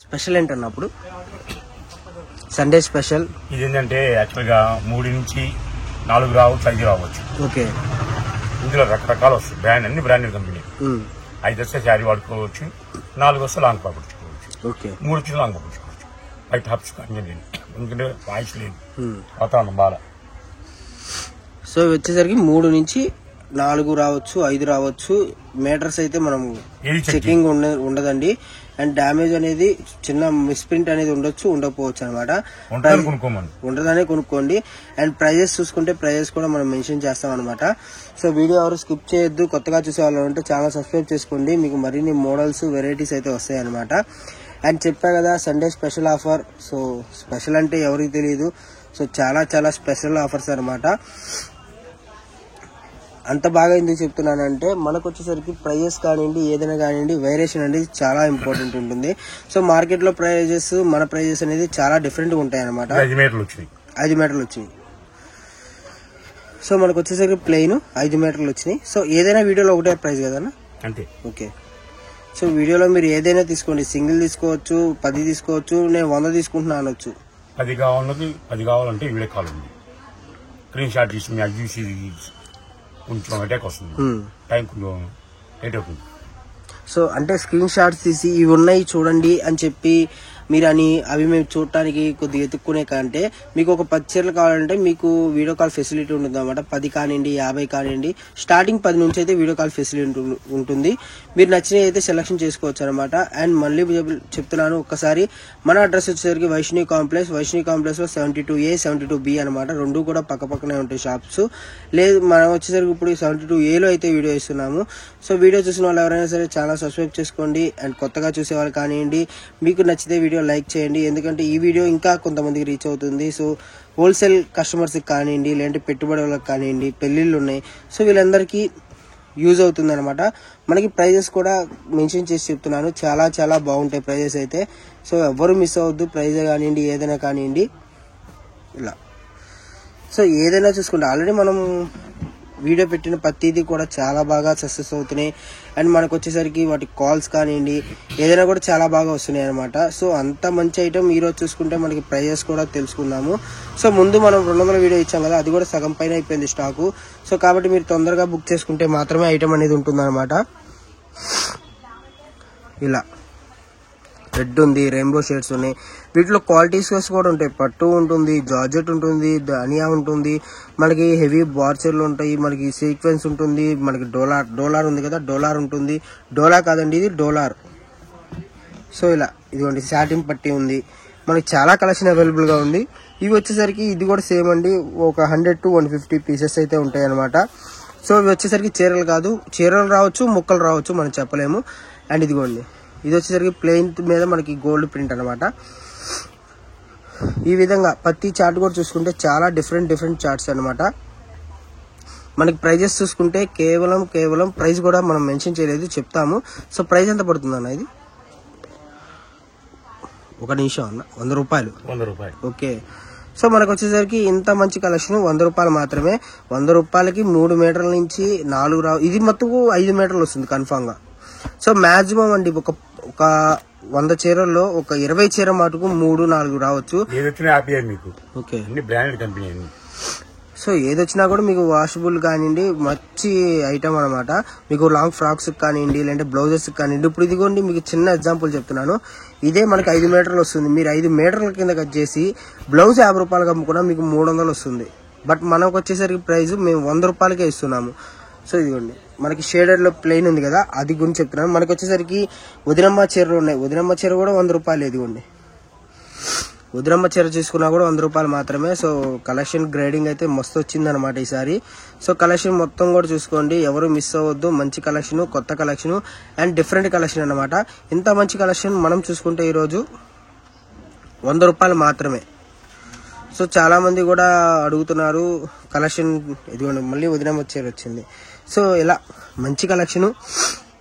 Special ఏంటన్నప్పుడు Sunday special ఇది ఏంటంటే యాక్చువల్గా 3 నుంచి 4 రావచ్చు, 5 రావచ్చు. ఓకే. ఇందులో రకరకాలు వస్తాయి. బ్రాండ్ అన్ని బ్రాండెడ్ కంపెనీ. 5 వస్తే శారీ వాడుకోవచ్చు, 4 వస్తే లాంగ్ పాపడుకోవచ్చు, 3 వచ్చి లాంగ్ పాపడుకోవచ్చు. బయట హబ్స్ కానీ ఎందుకంటే వాయిస్ లేదు, వాతావరణం బాగా. సో వచ్చేసరికి 3 నుంచి 4 రావచ్చు, 5 రావచ్చు. మీటర్స్ అయితే మనం చెకింగ్ ఉండదండి. అండ్ డ్యామేజ్ అనేది చిన్న మిస్ప్రింట్ అనేది ఉండొచ్చు, ఉండకపోవచ్చు అనమాట. ఉండదనే కొనుక్కోండి. అండ్ ప్రైజెస్ చూసుకుంటే ప్రైజెస్ కూడా మనం మెన్షన్ చేస్తాం అనమాట. సో వీడియో ఎవరు స్కిప్ చేయొద్దు. కొత్తగా చూసే వాళ్ళు ఉంటే ఛానల్ సబ్స్క్రైబ్ చేసుకోండి. మీకు మరిన్ని మోడల్స్ వెరైటీస్ అయితే వస్తాయి అనమాట. అండ్ చెప్పా కదా Sunday special offer. So special అంటే ఎవరికి తెలియదు. సో చాలా చాలా స్పెషల్ ఆఫర్స్ అనమాట. అంత బాగా ఎందుకు చెప్తున్నానంటే మనకు వచ్చేసరికి ప్రైజెస్ కానివ్వండి, ఏదైనా కానివ్వండి, వేరియేషన్ అనేది చాలా ఇంపార్టెంట్ ఉంటుంది. సో మార్కెట్ లో ప్రైజెస్ మన ప్రైజెస్ అనేది చాలా డిఫరెంట్ గా ఉంటాయి అనమాట. 5 మీటర్లు వచ్చినాయి. సో మనకు వచ్చేసరికి ప్లెయిన్ 5 మీటర్లు వచ్చినాయి. సో ఏదైనా వీడియోలో ఒకటే ప్రైస్ కదా అంతే. ఓకే. సో వీడియోలో మీరు ఏదైనా తీసుకోండి, సింగిల్ తీసుకోవచ్చు, 10 తీసుకోవచ్చు, నేను 100 తీసుకుంటున్నా అనొచ్చు. 10 కావాలంటే వీడియో కాల్ ఉంది, స్క్రీన్ షాట్ తీసి అది చూసి కొంచెం అటాక్ వస్తుంది, టైం కొంచెం లేట్ అవుతుంది. సో అంటే స్క్రీన్ షాట్స్ తీసి ఇవి ఉన్నాయి చూడండి అని చెప్పి మీరు అని అవి మేము చూడటానికి కొద్దిగా ఎత్తుక్కునే కంటే మీకు ఒక 10 చీరలు కావాలంటే మీకు వీడియో కాల్ ఫెసిలిటీ ఉంటుంది అనమాట. 10 కానివ్వండి, 50 కానివ్వండి, స్టార్టింగ్ 10 నుంచి అయితే వీడియో కాల్ ఫెసిలిటీ ఉంటుంది. మీరు నచ్చినవి అయితే సెలెక్షన్ చేసుకోవచ్చు అనమాట. అండ్ మళ్ళీ చెప్తున్నాను ఒక్కసారి, మన అడ్రస్ వచ్చేసరికి వైష్ణవి కాంప్లెక్స్ లో 72A 72B అనమాట. 2 కూడా పక్క పక్కనే ఉంటాయి షాప్స్. లేదు మనం వచ్చేసరికి ఇప్పుడు 72A లో అయితే వీడియో ఇస్తున్నాము. సో వీడియో చూసిన వాళ్ళు ఎవరైనా సరే ఛానల్ సబ్స్క్రైబ్ చేసుకోండి. అండ్ కొత్తగా చూసే వాళ్ళు కానివ్వండి, మీకు నచ్చితే వీడియో లైక్ చేయండి. ఎందుకంటే ఈ వీడియో ఇంకా కొంతమందికి రీచ్ అవుతుంది. సో హోల్సేల్ కస్టమర్స్కి కానివ్వండి, లేదంటే పెట్టుబడులకు కానివ్వండి, పెళ్లిళ్ళు ఉన్నాయి, సో వీళ్ళందరికీ యూజ్ అవుతుంది అనమాట. మనకి ప్రైజెస్ కూడా మెన్షన్ చేసి చెప్తున్నాను, చాలా చాలా బాగుంటాయి ప్రైజెస్ అయితే. సో ఎవరు మిస్ అవ్వద్దు. ప్రైజ్ కానివ్వండి, ఏదైనా కానివ్వండి, ఇలా. సో ఏదైనా చూసుకుంటే ఆల్రెడీ మనం వీడియో పెట్టిన ప్రతిదీ కూడా చాలా బాగా సక్సెస్ అవుతున్నాయి. అండ్ మనకు వచ్చేసరికి వాటి కాల్స్ కానివ్వండి, ఏదైనా కూడా చాలా బాగా వస్తున్నాయి అనమాట. సో అంత మంచి ఐటమ్ ఈరోజు చూసుకుంటే మనకి ప్రైజెస్ కూడా తెలుసుకుందాము. సో ముందు మనం 200 వీడియో ఇచ్చాం కదా, అది కూడా సగం పైన అయిపోయింది స్టాకు. సో కాబట్టి మీరు తొందరగా బుక్ చేసుకుంటే మాత్రమే ఐటమ్ అనేది ఉంటుంది అనమాట. ఇలా రెడ్ ఉంది, రెయిన్బో షేడ్స్ ఉన్నాయి. వీటిలో క్వాలిటీస్ కూడా ఉంటాయి. పట్టు ఉంటుంది, జార్జెట్ ఉంటుంది, ధనియా ఉంటుంది, మనకి హెవీ బార్చర్లు ఉంటాయి, మనకి సీక్వెన్స్ ఉంటుంది, మనకి డోలార్ ఉంది కదా, డోలార్ ఉంటుంది. డోలా కాదండి, ఇది డోలార్. సో ఇలా ఇదిగోండి సాటిన్ పట్టి ఉంది. మనకి చాలా కలెక్షన్ అవైలబుల్ గా ఉంది. ఇవి వచ్చేసరికి ఇది కూడా సేమ్ అండి, ఒక 100 to 150 పీసెస్ అయితే ఉంటాయి అనమాట. సో ఇవి వచ్చేసరికి చీరలు కాదు, చీరలు రావచ్చు, ముక్కలు రావచ్చు, మనం చెప్పలేము. అండ్ ఇదిగోండి, ఇది వచ్చేసరికి ప్లెయిన్ మీద మనకి గోల్డ్ ప్రింట్ అనమాట. ఈ విధంగా ప్రతి చార్ట్ కూడా చూసుకుంటే చాలా డిఫరెంట్ చార్ట్స్ అనమాట. మనకి ప్రైజెస్ చూసుకుంటే కేవలం ప్రైస్ కూడా మనం మెన్షన్ చేయలేదు, చెప్తాము. సో ప్రైస్ ఎంత పడుతుంది అన్న? ఇది ఒక నిమిషం అన్న, 100 రూపాయలు. ఓకే. సో మనకు వచ్చేసరికి ఇంత మంచి కలెక్షన్ 100 రూపాయలు మాత్రమే. 100 రూపాయలకి 3 మీటర్ల నుంచి 4 రావు. ఇది మొత్తం 5 మీటర్లు వస్తుంది కన్ఫామ్ గా. సో మాక్సిమం అండి ఒక 100 చీరల్లో ఒక 20 చీర మటుకు 3-4 రావచ్చు. ఓకే. సో ఏదొచ్చినా కూడా మీకు వాషబుల్ కానివ్వండి, మంచి ఐటమ్ అనమాట. మీకు లాంగ్ ఫ్రాక్స్ కానివ్వండి, లేదంటే బ్లౌజెస్ కానివ్వండి. ఇప్పుడు ఇదిగోండి మీకు చిన్న ఎగ్జాంపుల్ చెప్తున్నాను. ఇదే మనకి 5 మీటర్లు వస్తుంది. మీరు 5 మీటర్ల కింద కట్ చేసి బ్లౌజ్ 50 రూపాయలకి అమ్ముకున్నా మీకు 300 వస్తుంది. బట్ మనకు వచ్చేసరికి ప్రైస్ మేము 100 రూపాయలకే ఇస్తున్నాము. సో ఇదిగోండి మనకి షేడెడ్ లో ప్లెయిన్ ఉంది కదా, అది గురించి చెప్తున్నాను. మనకి వచ్చేసరికి వదినమ్మ చీరలు ఉన్నాయి. వదినమ్మ చీర కూడా 100 రూపాయలు. ఇదిగోండి వదినమ్మ చీర తీసుకున్నా కూడా 100 రూపాయలు మాత్రమే. సో కలెక్షన్ గ్రేడింగ్ అయితే మస్తు వచ్చింది అనమాట ఈసారి. సో కలెక్షన్ మొత్తం కూడా చూసుకోండి, ఎవరు మిస్ అవ్వద్దు. మంచి కలెక్షన్, కొత్త కలెక్షన్ అండ్ డిఫరెంట్ కలెక్షన్ అనమాట. ఇంత మంచి కలెక్షన్ మనం చూసుకుంటే ఈరోజు 100 రూపాయలు మాత్రమే. సో చాలా మంది కూడా అడుగుతున్నారు కలెక్షన్. ఇదిగోండి మళ్ళీ వదినమ్మ చీర వచ్చింది. సో ఇలా మంచి కలెక్షన్.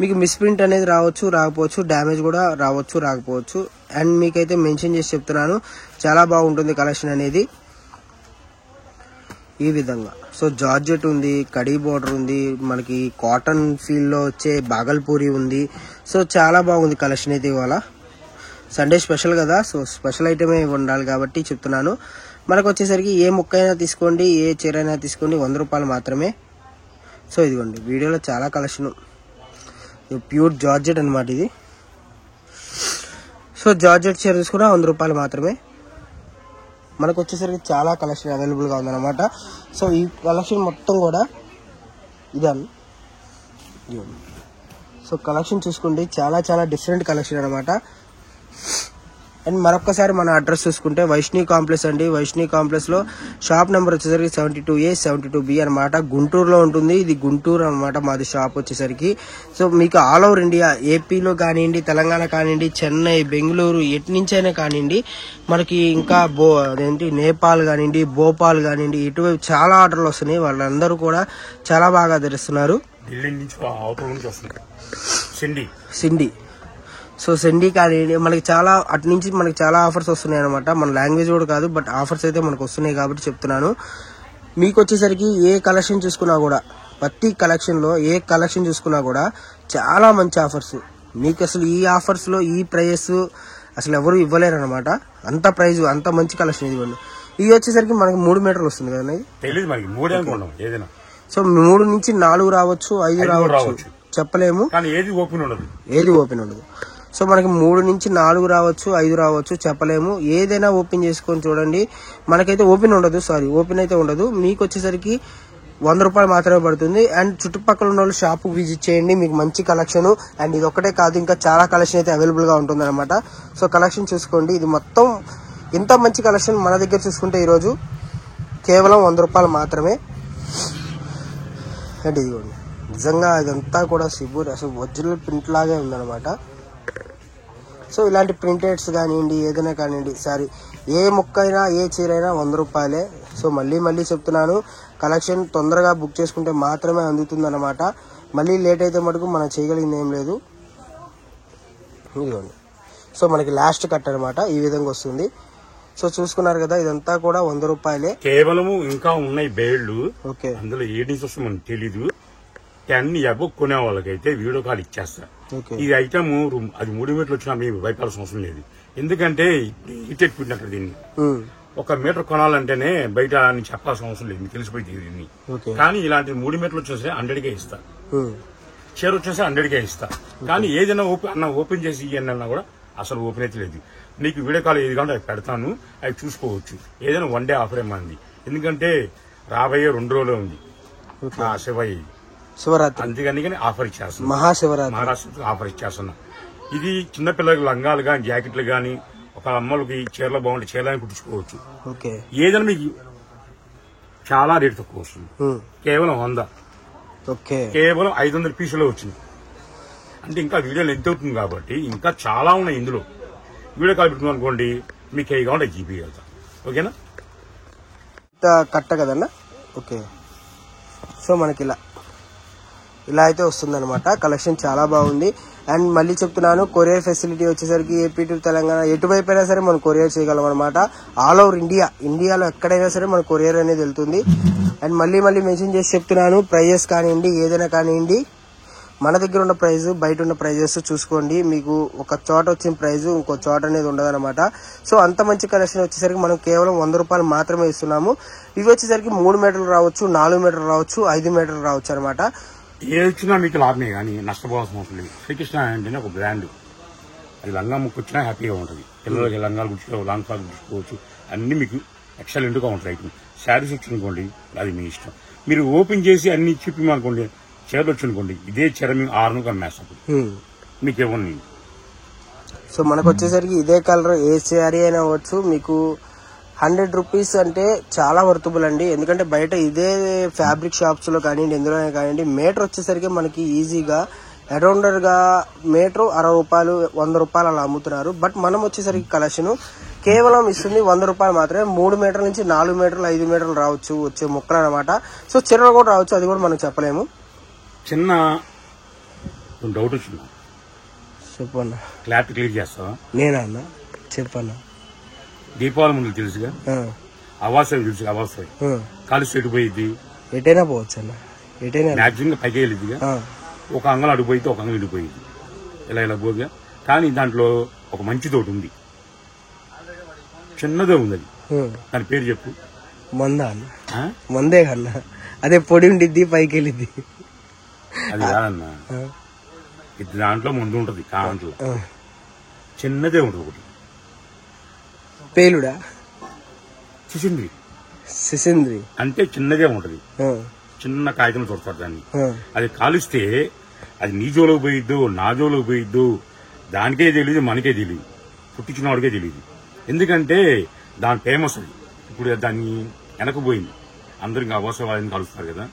మీకు మిస్ప్రింట్ అనేది రావచ్చు, రాకపోవచ్చు, డ్యామేజ్ కూడా రావచ్చు, రాకపోవచ్చు. అండ్ మీకైతే మెన్షన్ చేసి చెప్తున్నాను, చాలా బాగుంటుంది కలెక్షన్ అనేది ఈ విధంగా. సో జార్జెట్ ఉంది, కడీ బోర్డర్ ఉంది, మనకి కాటన్ ఫీల్ లో వచ్చే బాగల్పూరి ఉంది. సో చాలా బాగుంది కలెక్షన్ అయితే ఇవాళ. సండే స్పెషల్ కదా, సో స్పెషల్ ఐటమే ఉండాలి కాబట్టి చెప్తున్నాను. మనకు వచ్చేసరికి ఏ ముక్క అయినా తీసుకోండి, ఏ చీర అయినా తీసుకోండి, 100 రూపాయలు మాత్రమే. సో ఇదిగోండి, వీడియోలో చాలా కలెక్షన్, ప్యూర్ జార్జెట్ అనమాట ఇది. సో జార్జెట్ చీర తీసుకున్నా 100 రూపాయలు మాత్రమే. మనకు వచ్చేసరికి చాలా కలెక్షన్ అవైలబుల్గా ఉందన్నమాట. సో ఈ కలెక్షన్ మొత్తం కూడా ఇదని. సో కలెక్షన్ చూసుకోండి, చాలా చాలా డిఫరెంట్ కలెక్షన్ అనమాట. అండ్ మరొకసారి మన అడ్రస్ చూసుకుంటే వైష్ణవి కాంప్లెక్స్ అండి. వైష్ణవి కాంప్లెక్స్ లో షాప్ నెంబర్ వచ్చేసరికి 72A 72B అనమాట. గుంటూరులో ఉంటుంది. ఇది గుంటూరు అనమాట మాది షాప్ వచ్చేసరికి. సో మీకు ఆల్ ఓవర్ ఇండియా, ఏపీలో కానివ్వండి, తెలంగాణ కానివ్వండి, చెన్నై, బెంగళూరు, ఎటు నుంచైనా కానివ్వండి, మనకి ఇంకా అదేంటి నేపాల్ కానివ్వండి, భోపాల్ కానివ్వండి, ఇటువైపు చాలా ఆర్డర్లు వస్తున్నాయి. వాళ్ళందరూ కూడా చాలా బాగా ధరిస్తున్నారు. సిండి. సో సెండీ కానీ మనకి చాలా అటు నుంచి మనకి చాలా ఆఫర్స్ వస్తున్నాయి అనమాట. మన లాంగ్వేజ్ కూడా కాదు, బట్ ఆఫర్స్ అయితే మనకు వస్తున్నాయి కాబట్టి చెప్తున్నాను. మీకు వచ్చేసరికి ఏ కలెక్షన్ చూసుకున్నా కూడా, ప్రతి కలెక్షన్లో ఏ కలెక్షన్ చూసుకున్నా కూడా చాలా మంచి ఆఫర్స్. మీకు అసలు ఈ ఆఫర్స్లో ఈ ప్రైస్ అసలు ఎవరు ఇవ్వలేరు అనమాట. అంత ప్రైజ్, అంత మంచి కలెక్షన్ ఇవ్వండి. ఇది వచ్చేసరికి మనకి 3 మీటర్లు వస్తుంది కదా. సో 3 నుంచి 4 రావచ్చు, 5 రావచ్చు, చెప్పలేము. ఏది ఓపెన్ ఉండదు. సో మనకి 3 నుంచి 4 రావచ్చు, 5 రావచ్చు, చెప్పలేము. ఏదైనా ఓపెన్ చేసుకొని చూడండి. మనకైతే ఓపెన్ అయితే ఉండదు. మీకు వచ్చేసరికి 100 రూపాయలు మాత్రమే పడుతుంది. అండ్ చుట్టుపక్కల ఉన్న వాళ్ళు షాప్ విజిట్ చేయండి, మీకు మంచి కలెక్షన్. అండ్ ఇది ఒక్కటే కాదు, ఇంకా చాలా కలెక్షన్ అయితే అవైలబుల్ గా ఉంటుంది అనమాట. సో కలెక్షన్ చూసుకోండి, ఇది మొత్తం ఇంత మంచి కలెక్షన్ మన దగ్గర చూసుకుంటే ఈరోజు కేవలం 100 రూపాయలు మాత్రమే. అండ్ ఇదిగోండి, నిజంగా ఇదంతా కూడా సిబూర్ అసలు ఒరిజినల్ ప్రింట్ లాగే ఉందన్నమాట. సో ఇలాంటి ప్రింటెడ్స్ కానివ్వండి, ఏదైనా కానివ్వండి, సారీ ఏ ముక్క అయినా ఏ చీర అయినా 100 రూపాయలే. సో మళ్ళీ చెప్తున్నాను, కలెక్షన్ తొందరగా బుక్ చేసుకుంటే మాత్రమే అందుతుంది అనమాట. మళ్ళీ లేట్ అయితే మటుకు మనం చేయగలిగింది ఏం లేదు. ఇదిగోండి, సో మనకి లాస్ట్ కట్ అనమాట, ఈ విధంగా వస్తుంది. సో చూసుకున్నారు కదా, ఇదంతా కూడా 100 రూపాయలే కేవలము. ఇంకా ఉన్నాయి బేళ్లు, ఓకే, అందులో ఏ డిజైన్స్ వస్తే మనకు తెలీదు. అన్ని అబ్బో కొనే వాళ్ళకైతే వీడియో కాల్ ఇచ్చేస్తా. ఈ ఐటమ్ అది 3 మీటర్లు వచ్చినా మేము భయపడాల్సిన అవసరం లేదు. ఎందుకంటే ఇటెట్ పెట్టినట్టు దీన్ని 1 మీటర్ కొనాలంటేనే బయట అని చెప్పాల్సిన అవసరం లేదు, తెలిసిపోయింది దీన్ని. కానీ ఇలాంటి 3 మీటర్లు వచ్చేసి 100కే ఇస్తా, చీర వచ్చేసి 100కే ఇస్తా. కానీ ఏదైనా ఓపెన్ చేసి ఇవన్నా కూడా అసలు ఓపెన్ అయితే లేదు. నీకు వీడియో కాల్ ఏది కావాలంటే అవి పెడతాను, అవి చూసుకోవచ్చు. ఏదైనా 1 డే ఆఫర్ ఏమంది, ఎందుకంటే రాబోయే 2 రోజులే ఉంది శివరాత్రి, అందుకని ఆఫర్ ఇచ్చేస్తున్నా, మహాశివరాత్రి ఆఫర్ ఇచ్చేస్తున్నా. ఇది చిన్నపిల్లలకి లంగాలు గాని, జాకెట్లు గాని, ఒక అమ్మలకి చీరలు బాగుంటే చీరలని కుట్టించుకోవచ్చు. ఏదైనా మీకు చాలా రేటు తక్కువ వస్తుంది. కేవలం 100, కేవలం 500 పీసులో వచ్చింది. అంటే ఇంకా వీడియోలు ఎంత అవుతుంది కాబట్టి ఇంకా చాలా ఉన్నాయి ఇందులో. వీడియో కాల్ పెట్టుకున్నాం అనుకోండి, మీకు ఏ కావాలంటే జీపీ వెళ్తా. ఓకేనా, కట్ట కదన్నా. ఓకే, సో మనకి ఇలా అయితే వస్తుంది అనమాట. కలెక్షన్ చాలా బాగుంది. అండ్ మళ్ళీ చెప్తున్నాను, కొరియర్ ఫెసిలిటీ వచ్చేసరికి ఏపీ టు తెలంగాణ ఎటువైపు అయినా సరే మనం కొరియర్ చేయగలం అనమాట. ఆల్ ఓవర్ ఇండియాలో ఎక్కడైనా సరే మన కొరియర్ అనేది వెళ్తుంది. అండ్ మళ్ళీ మెన్షన్ చేసి చెప్తున్నాను, ప్రైజెస్ కానివ్వండి, ఏదైనా కానివ్వండి, మన దగ్గర ఉన్న ప్రైస్, బయట ఉన్న ప్రైజెస్ చూసుకోండి. మీకు ఒక చోట వచ్చిన ప్రైస్ ఇంకో చోట అనేది ఉండదన్నమాట. సో అంత మంచి కలెక్షన్ వచ్చేసరికి మనం కేవలం 100 రూపాయలు మాత్రమే ఇస్తున్నాము. ఇవి వచ్చేసరికి 3 మీటర్లు రావచ్చు, 4 మీటర్లు రావచ్చు, 5 మీటర్లు రావచ్చు అనమాట. ఏ వచ్చినా మీకు లాభమే కానీ నష్టపోవాల్సిన అవసరం లేదు. శ్రీకృష్ణ అంటేనే ఒక బ్రాండ్. అది లంగా ముక్కు వచ్చినా హ్యాపీగా ఉంటుంది. పిల్లలకి లంగాలు గుర్చుకోవచ్చు, లాంగ్ ఫ్రాక్ గుర్చుకోవచ్చు, అన్ని మీకు ఎక్సలెంట్గా ఉంటాయి. ఐటమ్ శారీస్ వచ్చిందనుకోండి, అది మీ ఇష్టం. మీరు ఓపెన్ చేసి అన్ని చూపించమనుకోండి, చీరలు వచ్చిందనుకోండి, ఇదే చీర మేము 6 అమ్మేస్తాం, మీకు ఇవ్వండి. సో మనకు వచ్చేసరికి ఇదే కలర్ ఏ శారీ అయినా అవ్వచ్చు. మీకు 100 రూపీస్ అంటే చాలా వర్తబుల్ అండి. ఎందుకంటే బయట ఇదే ఫ్యాబ్రిక్ షాప్స్ లో కానివ్వండి, ఎందులోనే కానివ్వండి, మీటర్ వచ్చేసరికి మనకి ఈజీగా అరౌండర్ గా మీటర్ 60 రూపాయలు, 100 రూపాయలు అలా అమ్ముతున్నారు. బట్ మనం వచ్చేసరికి కలెక్షన్ కేవలం ఇస్తుంది 100 రూపాయలు మాత్రమే. 3 మీటర్ల నుంచి 4 మీటర్లు, 5 మీటర్లు రావచ్చు వచ్చే ముక్కలు అనమాట. సో చీరలు కూడా రావచ్చు, అది కూడా మనం చెప్పలేము. చిన్న డౌట్ వచ్చింది, చెప్పన్నా. క్లారిటీ క్లియర్ చేస్తావా? నేనా అన్న, చెప్పన్నా. దీపావళి ముందు తెలుసుగా, అవాసవి తెలుసు, అవాసవి కలిసి ఎడిపోయింది, ఎటైనా పోవచ్చు అన్న, ఎటైనా మ్యాక్సిమం పైకి వెళ్ళిందిగా. ఒక అంగళం అడిగిపోయింది, ఒక అంగళం ఇడిపోయింది, ఇలా పోగా. కానీ దాంట్లో ఒక మంచి తోటి ఉంది, చిన్నదే ఉంది అది. దాని పేరు చెప్పు. మందా అన్న? మందే కన్నా, అదే పొడి ఉండిద్ది పైకి వెళ్ళిద్ది. అది కాదన్నా, ఇది దాంట్లో ముందు ఉంటది, కాంట్లో చిన్నదే ఉంటుంది ఒకటి. పేలుడా? సిసింద్రి. సిసింద్రి అంటే చిన్నదే ఉంటది, చిన్న కాగితం చూడతారు దాన్ని. అది కాలుస్తే అది నీ జోలోకి పోయిద్దు, నా జోలోకి పోయిద్దు, దానికే తెలియదు, మనకే తెలియదు, పుట్టించిన వాడికే తెలియదు. ఎందుకంటే దాని ఫేమస్ అది. ఇప్పుడు దాన్ని వెనకపోయింది, అందరూ ఇంకా అవసరం కలుస్తారు కదా,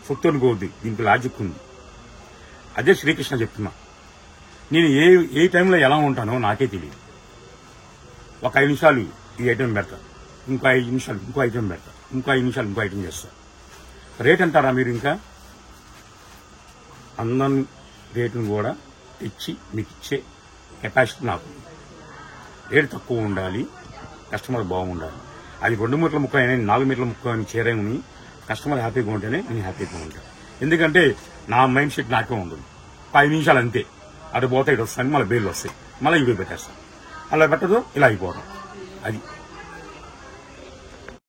సొత్తు అనుకోవద్ది, దీనికి లాజిక్ ఉంది. అదే శ్రీకృష్ణ చెప్తున్నా. నేను ఏ టైంలో ఎలా ఉంటానో నాకే తెలియదు. ఒక 5 నిమిషాలు ఈ ఐటెం పెడతా, ఇంకో 5 నిమిషాలు ఇంకో ఐటెం పెడతా, ఇంకో 5 నిమిషాలు ఇంకో ఐటెం చేస్తా. రేట్ అంటారా మీరు? ఇంకా అందం రేటును కూడా ఇచ్చి మీకు ఇచ్చే కెపాసిటీ నాకు. రేటు తక్కువ ఉండాలి, కస్టమర్ బాగుండాలి. అది 2 మీటర్ల ముక్క అయినా 4 మీటర్ల ముక్క అని చేరేమని కస్టమర్ హ్యాపీగా ఉంటేనే నేను హ్యాపీగా ఉంటాను. ఎందుకంటే నా మైండ్ సెట్ నాకే ఉండదు. 5 నిమిషాలు అంతే, అటు పోతే ఇటు వస్తాను, మళ్ళీ బేర్లు వస్తాయి, మళ్ళీ ఇవి పెట్టేస్తాను. అలా పెట్టదు, ఇలా అయిపోవడం. అది